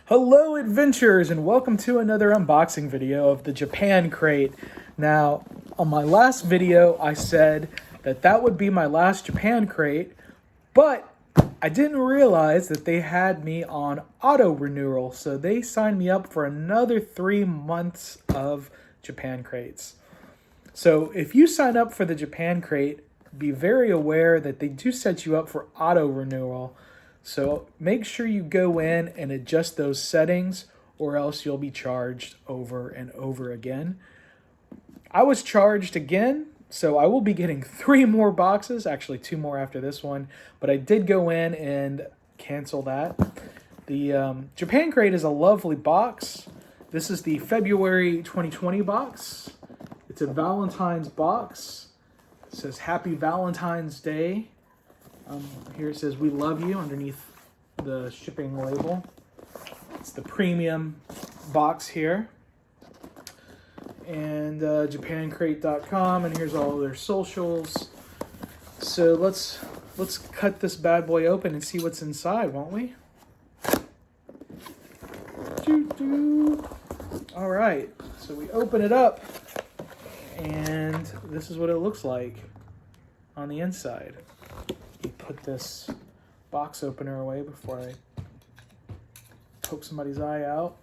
Hello adventurers, and welcome to another unboxing video of the Japancrate. Now, on my last video I said that would be my last Japancrate, but I didn't realize that they had me on auto renewal, so they signed me up for another 3 months of Japancrates. So if you sign up for the Japancrate, be very aware that they do set you up for auto renewal. So make sure you go in and adjust those settings, or else you'll be charged over and over again. I was charged again, so I will be getting 3 more boxes, actually 2 more after this one, but I did go in and cancel that. The Japancrate is a lovely box. This is the February 2020 box. It's a Valentine's box. It says Happy Valentine's Day. Here it says, "We love you," underneath the shipping label. It's the premium box here. And Japancrate.com, and here's all of their socials. So let's cut this bad boy open and see what's inside, won't we? All right, so we open it up, and this is what it looks like on the inside. Put this box opener away before I poke somebody's eye out.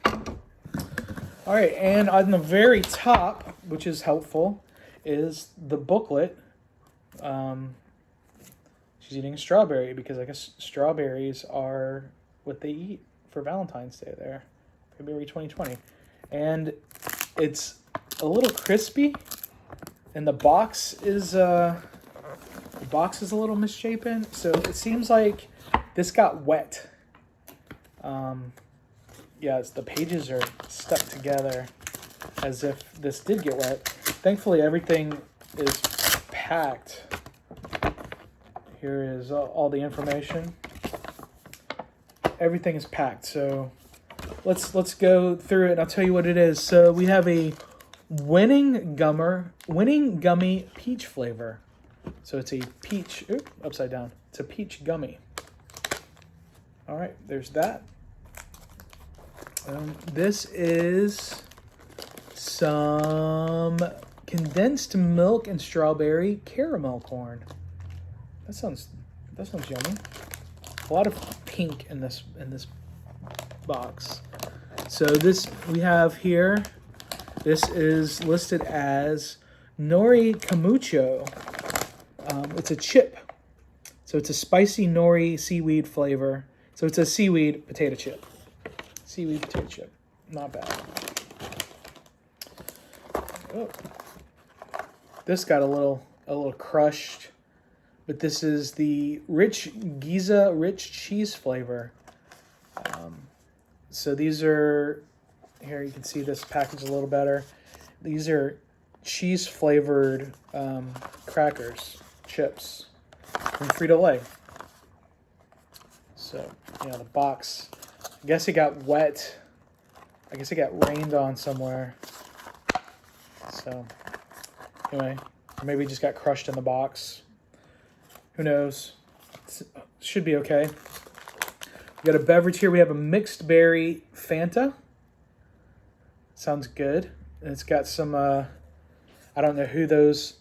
All right, and on the very top, which is helpful, is the booklet. She's eating a strawberry because I guess strawberries are what they eat for Valentine's Day there, February 2020. And it's a little crispy, and the box is a little misshapen, so it seems like this got wet. Yes, the pages are stuck together as if this did get wet. Thankfully, everything is packed. Here is all the information. Everything is packed, so let's go through it, and I'll tell you what it is. So we have a winning gummy peach flavor. So it's a peach, upside down. It's a peach gummy. All right, there's that. This is some condensed milk and strawberry caramel corn. That sounds yummy. A lot of pink in this box. So this we have here. This is listed as Nori Camaco. It's a chip. So it's a spicy nori seaweed flavor. So it's a seaweed potato chip. Seaweed potato chip. Not bad. Oh. This got a little crushed. But this is the Giza rich cheese flavor. So these are, here you can see this package a little better. These are cheese flavored crackers. Chips from Frito-Lay. So, yeah, the box, I guess it got wet. I guess it got rained on somewhere. So, anyway, maybe it just got crushed in the box. Who knows? It should be okay. We got a beverage here. We have a mixed berry Fanta. Sounds good. And it's got some I don't know who those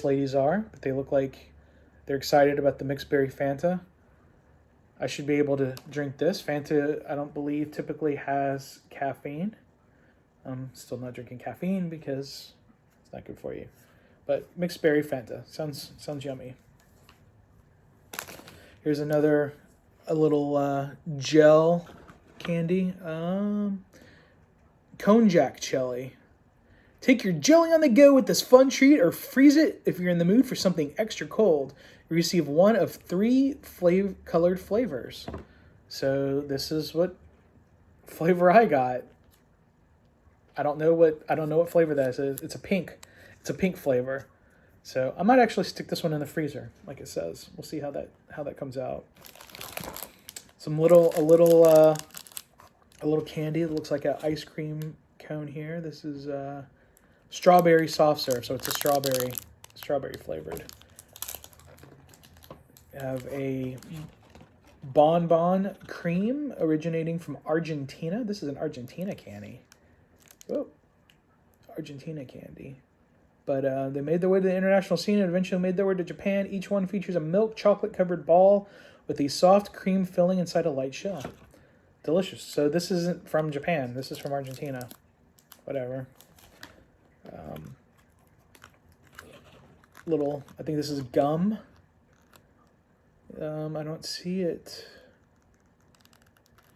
ladies are, but they look like they're excited about the mixed berry Fanta. I should be able to drink this. Fanta, I don't believe, typically has caffeine. I'm still not drinking caffeine because it's not good for you. But mixed berry Fanta sounds yummy. Here's a little gel candy. Konjac jelly. Take your jelly on the go with this fun treat, or freeze it if you're in the mood for something extra cold. You receive one of 3 colored flavors. So this is what flavor I got. I don't know what flavor that is. It's a pink. It's a pink flavor. So I might actually stick this one in the freezer, like it says. We'll see how that comes out. A little candy that looks like an ice cream cone here. This is strawberry soft serve, so it's a strawberry flavored. I have a Bonbon Cream, originating from Argentina. This is an Argentina candy. Oh, Argentina candy. But they made their way to the international scene and eventually made their way to Japan. Each one features a milk chocolate-covered ball with a soft cream filling inside a light shell. Delicious. So this isn't from Japan. This is from Argentina. Whatever. I think this is gum. I don't see it.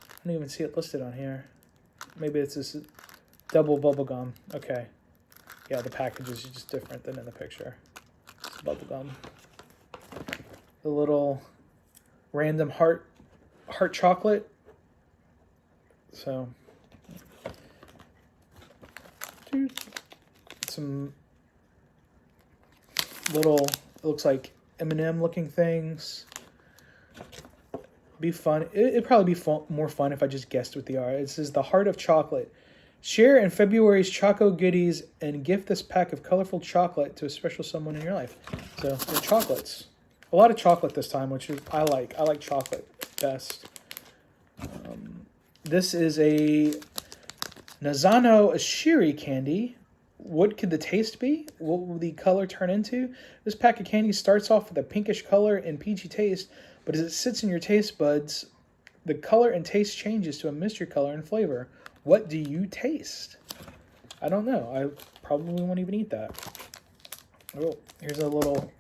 I don't even see it listed on here. Maybe it's this double bubble gum. Okay. Yeah, the package is just different than in the picture. It's bubble gum. The little random heart chocolate. So some little, it looks like M&M looking things. Be fun. It'd probably be more fun if I just guessed what they are. This is the Heart of Chocolate. Share in February's Choco Goodies and gift this pack of colorful chocolate to a special someone in your life. So they're chocolates. A lot of chocolate this time, which is I like. I like chocolate best. This is a Nazano Ashiri Candy. What could the taste be? What will the color turn into? This pack of candy starts off with a pinkish color and peachy taste, but as it sits in your taste buds, the color and taste changes to a mystery color and flavor. What do you taste? I don't know. I probably won't even eat that. Oh, here's a little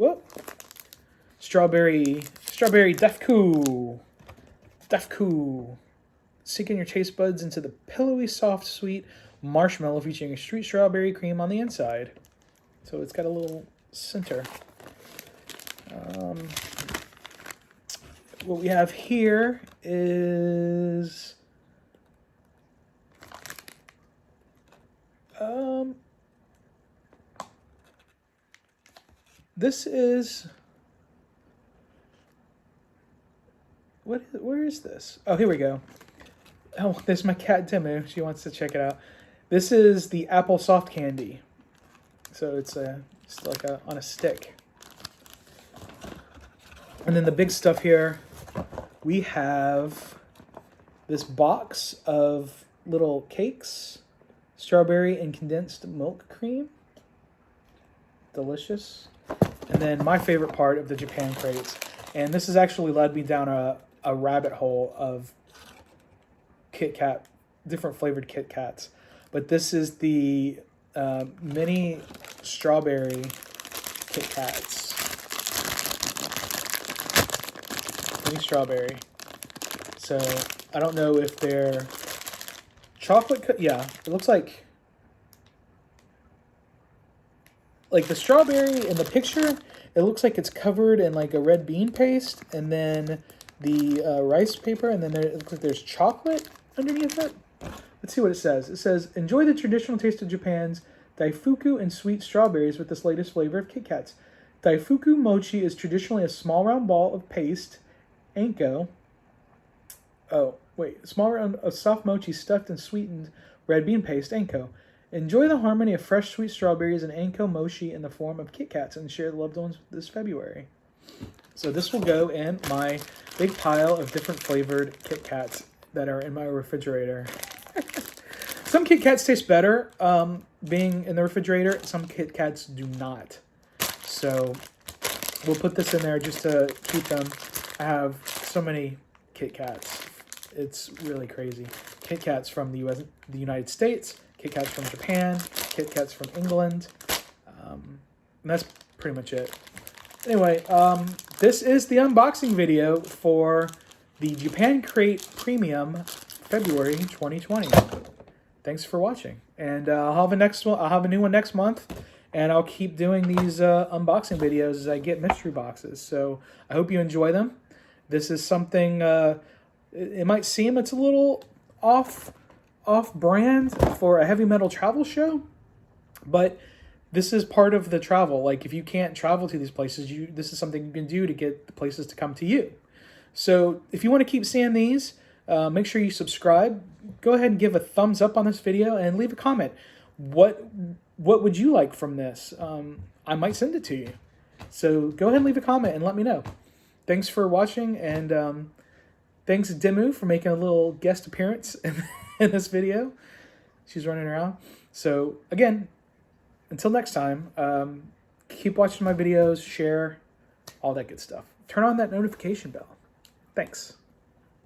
strawberry Defcoo. Sink in your taste buds into the pillowy, soft, sweet marshmallow featuring a sweet strawberry cream on the inside. So it's got a little center. What we have here is this is where is this? Oh, here we go. Oh, there's my cat Timu. She wants to check it out. This is the apple soft candy. So it's like on a stick. And then the big stuff here, we have this box of little cakes, strawberry and condensed milk cream. Delicious. And then my favorite part of the Japan crates, and this has actually led me down a rabbit hole of Kit Kat, different flavored Kit Kats. But this is the mini strawberry Kit Kats. Mini strawberry. So I don't know if they're chocolate. Yeah, it looks like the strawberry in the picture. It looks like it's covered in like a red bean paste, and then the rice paper, and then it looks like there's chocolate underneath it. Let's see what it says. It says, enjoy the traditional taste of Japan's Daifuku and sweet strawberries with this latest flavor of Kit Kats. Daifuku mochi is traditionally a small round ball of paste, anko. Oh, wait. Small round of soft mochi stuffed in sweetened red bean paste, anko. Enjoy the harmony of fresh sweet strawberries and anko mochi in the form of Kit Kats and share the loved ones this February. So this will go in my big pile of different flavored Kit Kats that are in my refrigerator. Some Kit Kats taste better being in the refrigerator. Some Kit Kats do not. So we'll put this in there just to keep them. I have so many Kit Kats. It's really crazy. Kit Kats from the United States, Kit Kats from Japan, Kit Kats from England. And that's pretty much it. Anyway, this is the unboxing video for the Japancrate Premium February 2020. Thanks for watching, and I'll have a new one next month, and I'll keep doing these unboxing videos as I get mystery boxes. So I hope you enjoy them. This is something it might seem it's a little off brand for a heavy metal travel show, but this is part of the travel. Like, if you can't travel to these places, this is something you can do to get the places to come to you. So if you want to keep seeing these, make sure you subscribe. Go ahead and give a thumbs up on this video and leave a comment. What would you like from this? I might send it to you. So go ahead and leave a comment and let me know. Thanks for watching, and Thanks, Demu, for making a little guest appearance in this video. She's running around. So, again, until next time, keep watching my videos, share, all that good stuff. Turn on that notification bell. Thanks.